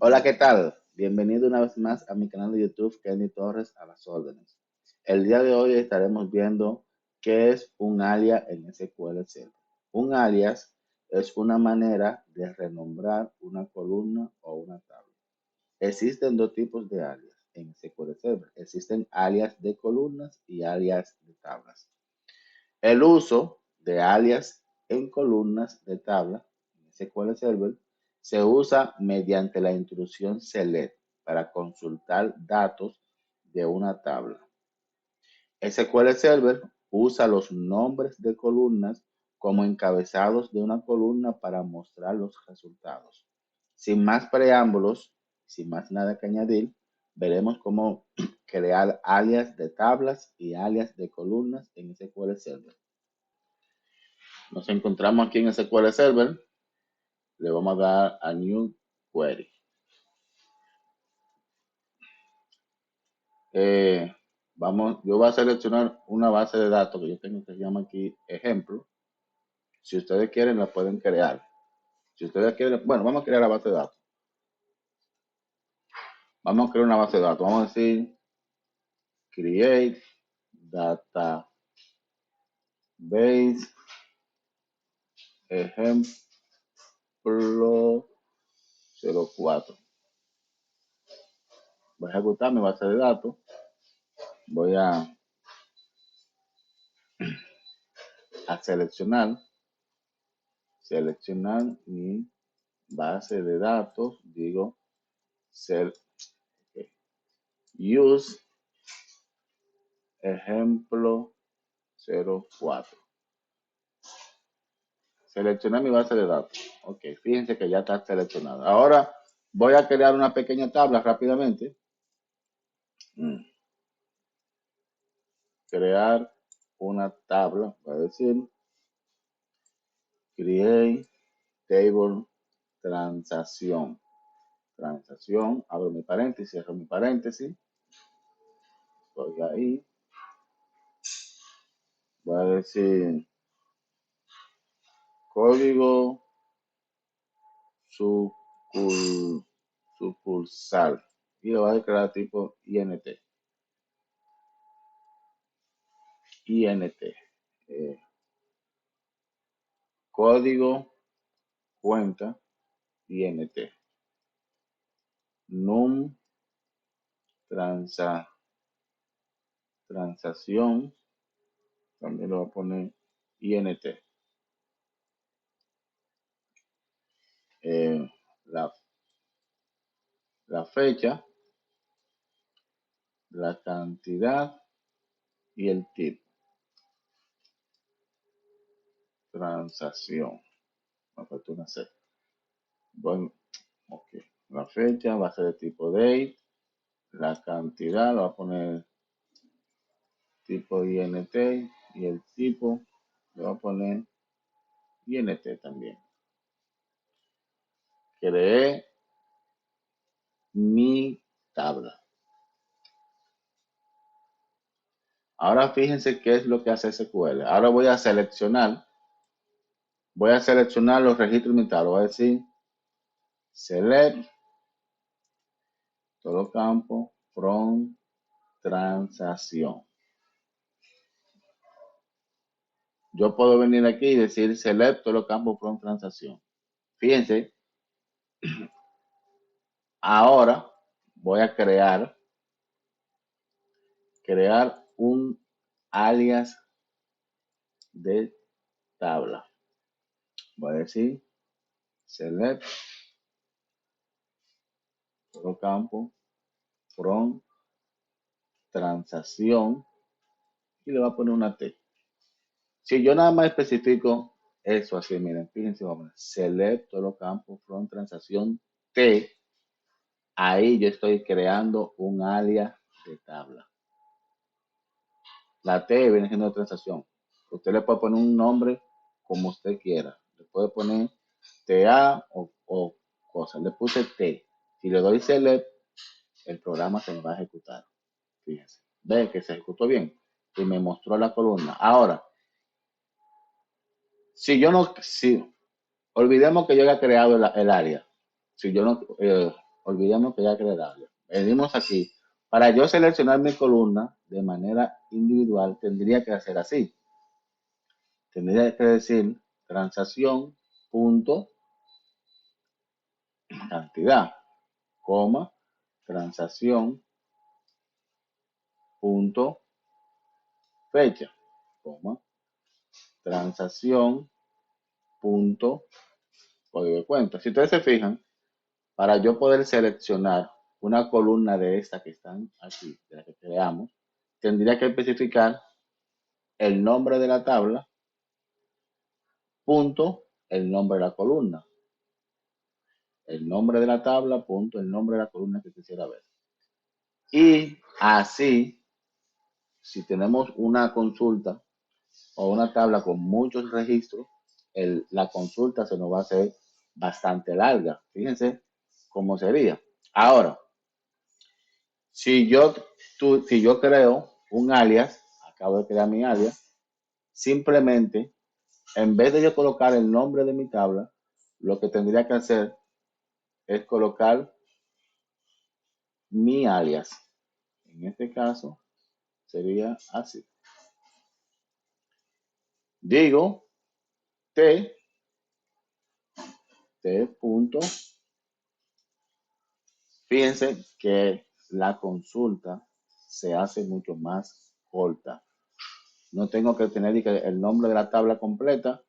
Hola, ¿qué tal? Bienvenido una vez más a mi canal de YouTube, Kenny Torres a las órdenes. El día de hoy estaremos viendo qué es un alias en SQL Server. Un alias es una manera de renombrar una columna o una tabla. Existen dos tipos de alias en SQL Server. Existen alias de columnas y alias de tablas. El uso de alias en columnas de tabla en SQL Server se usa mediante la intrusión select para consultar datos de una tabla. SQL Server usa los nombres de columnas como encabezados de una columna para mostrar los resultados. Sin más preámbulos, sin más nada que añadir, veremos cómo crear alias de tablas y alias de columnas en SQL Server. Nos encontramos aquí en SQL Server. Le vamos a dar a New Query. Yo voy a seleccionar una base de datos que yo tengo que se llama aquí ejemplo. Si ustedes quieren, la pueden crear. Si ustedes quieren, bueno, vamos a crear la base de datos. Vamos a crear una base de datos. Vamos a decir create database ejemplo 04. Voy a ejecutar mi base de datos. Voy a seleccionar mi base de datos, digo, use ejemplo 04. Seleccionar mi base de datos. Ok, fíjense que ya está seleccionada. Ahora voy a crear una pequeña tabla rápidamente. Crear una tabla, voy a decir, create table transacción. Transacción, abro mi paréntesis, cierro mi paréntesis. Voy ahí. Voy a decir código sucursal. Y lo voy a crear tipo INT. Código cuenta INT. Num transacción. También lo voy a poner INT. Eh, la, la fecha, la cantidad y el tipo. Transacción. Me falta una C. Bueno, ok. La fecha va a ser de tipo date. La cantidad lo va a poner tipo INT y el tipo lo va a poner INT también. Creé mi tabla. Ahora fíjense qué es lo que hace SQL. Ahora voy a seleccionar los registros de mi tabla. Voy a decir select todo campo from transacción. Yo puedo venir aquí y decir select todo los campos from transacción. Fíjense, ahora voy a crear un alias de tabla. Voy a decir select todo campo from transacción y le voy a poner una T. Si yo nada más especifico eso así, miren, fíjense, vamos a select todo los campos from transacción T, ahí yo estoy creando un alias de tabla. La T viene siendo transacción. Usted le puede poner un nombre como usted quiera. Le puede poner TA o cosas. Le puse T. Si le doy select, el programa se me va a ejecutar. Fíjense. Ve que se ejecutó bien. Y me mostró la columna. Ahora, si olvidemos que yo haya creado el área. Si yo no, olvidemos que ya creé el alias. Venimos aquí. Para yo seleccionar mi columna de manera individual, tendría que hacer así. Tendría que decir transacción punto cantidad, coma, transacción punto fecha, coma, transacción punto código de cuenta. Si ustedes se fijan, para yo poder seleccionar una columna de estas que están aquí, de la que creamos, tendría que especificar el nombre de la tabla, punto, el nombre de la columna. El nombre de la tabla, punto, el nombre de la columna que quisiera ver. Y así, si tenemos una consulta o una tabla con muchos registros, la consulta se nos va a hacer bastante larga. Fíjense cómo sería. Ahora, si yo creo un alias, acabo de crear mi alias, simplemente, en vez de yo colocar el nombre de mi tabla, lo que tendría que hacer es colocar mi alias. En este caso, sería así. Digo T, T punto. Fíjense que la consulta se hace mucho más corta. No tengo que tener el nombre de la tabla completa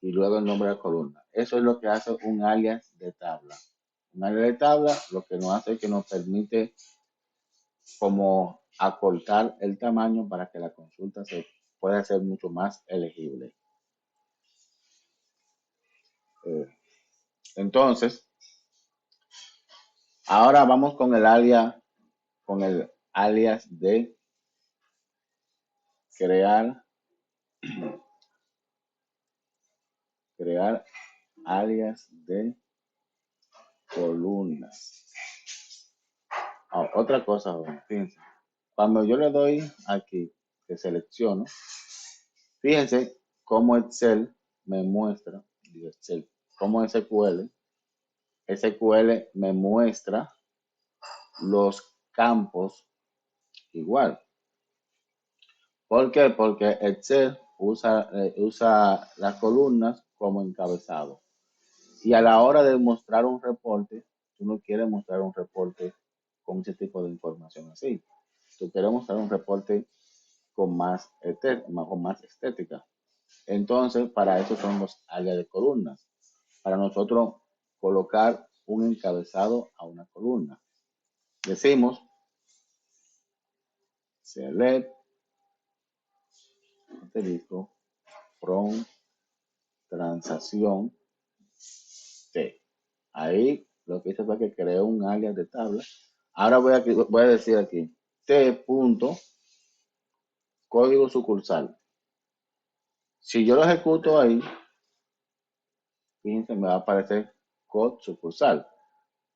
y luego el nombre de la columna. Eso es lo que hace un alias de tabla. Un alias de tabla lo que nos hace es que nos permite como acortar el tamaño para que la consulta se pueda hacer mucho más elegible. Entonces, ahora vamos con el alias de crear, crear alias de columnas. Otra cosa, fíjense, cuando yo le doy aquí, que selecciono, fíjense cómo Excel me muestra, Excel, cómo SQL me muestra los campos igual. ¿Por qué? Porque Excel usa las columnas como encabezado. Y a la hora de mostrar un reporte, tú no quieres mostrar un reporte con ese tipo de información así. Tú quieres mostrar un reporte con más estética. Entonces, para eso son los áreas de columnas. Para nosotros colocar un encabezado a una columna. Decimos select, asterisco, from, transacción, T. Ahí lo que hice fue que creé un alias de tabla. Ahora voy a decir aquí T punto código sucursal. Si yo lo ejecuto ahí, fíjense, me va a aparecer code sucursal.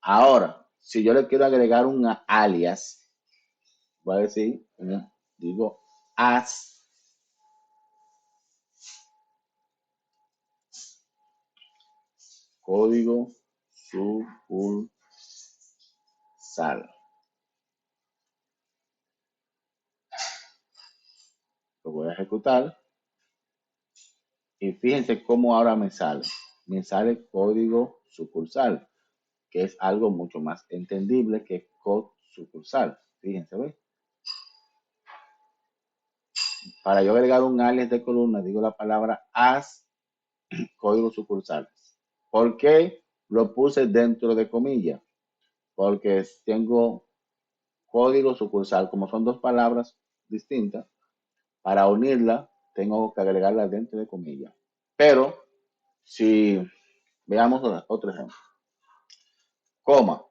Ahora, si yo le quiero agregar un alias, voy a decir, digo as código sucursal. Lo voy a ejecutar y fíjense cómo ahora me sale. Me sale código sucursal, que es algo mucho más entendible que code sucursal. Fíjense, ¿ves? Para yo agregar un alias de columna, digo la palabra as código sucursal. ¿Por qué lo puse dentro de comillas? Porque tengo código sucursal, como son dos palabras distintas, para unirla tengo que agregarla dentro de comillas. Pero si veamos otro ejemplo, coma,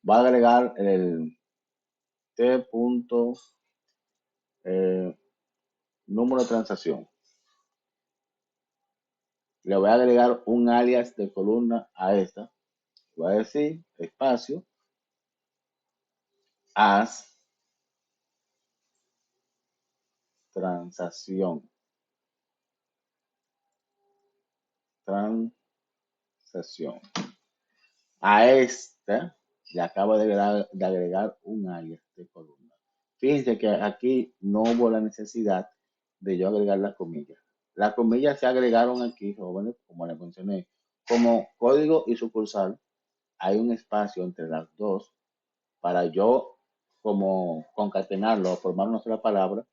va a agregar el T punto número de transacción. Le voy a agregar un alias de columna a esta. Voy a decir espacio as transacción. Transacción. A esta Le acabo de agregar un alias de columna. Fíjense que aquí no hubo la necesidad de yo agregar las comillas. Las comillas se agregaron aquí, jóvenes, como les mencioné, como código y sucursal. Hay un espacio entre las dos para yo como concatenarlo o formar una sola palabra,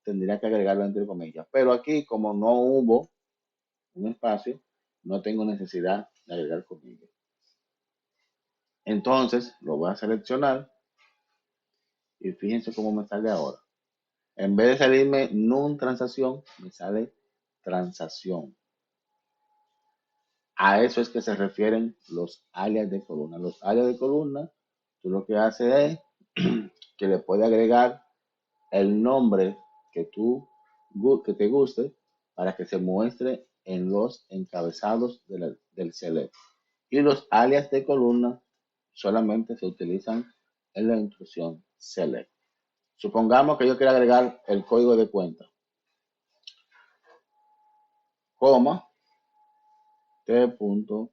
tendría que agregarlo entre comillas. Pero aquí, como no hubo un espacio, no tengo necesidad de agregar comillas. Entonces, lo voy a seleccionar y fíjense cómo me sale ahora. En vez de salirme non transacción, me sale transacción. A eso es que se refieren los alias de columna. Los alias de columna, tú lo que haces es que le puedes agregar el nombre que que te guste para que se muestre en los encabezados del select. Y los alias de columna solamente se utilizan en la instrucción select. Supongamos que yo quiero agregar el código de cuenta, coma, t punto,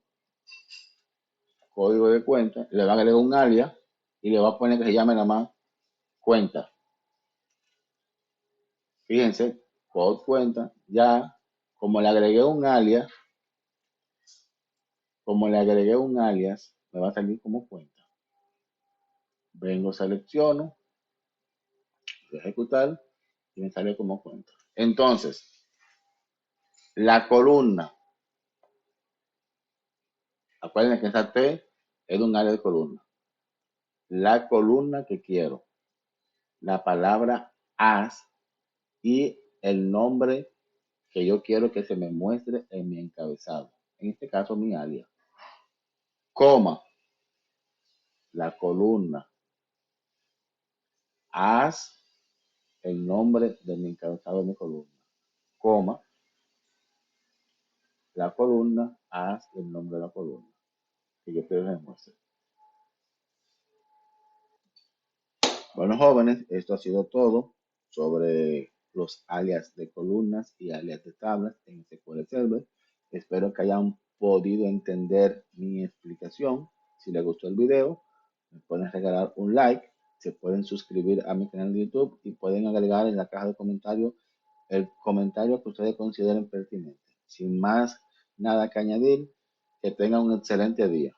código de cuenta, le va a agregar un alias y le va a poner que se llame nada más cuenta. Fíjense, por cuenta, ya como le agregué un alias, me va a salir como cuenta. Vengo, selecciono, voy a ejecutar y me sale como cuenta. Entonces, la columna, acuérdense que esa T es de un área de columna. La columna que quiero, la palabra as y el nombre que yo quiero que se me muestre en mi encabezado. En este caso, mi alias. Coma, la columna as el nombre de mi encabezado de mi columna. Coma, la columna as el nombre de la columna que yo quiero que me muestre. Bueno, jóvenes, esto ha sido todo sobre los alias de columnas y alias de tablas en SQL Server. Espero que hayan podido entender mi explicación. Si les gustó el video, me pueden regalar un like, se pueden suscribir a mi canal de YouTube y pueden agregar en la caja de comentarios el comentario que ustedes consideren pertinente. Sin más nada que añadir, que tengan un excelente día.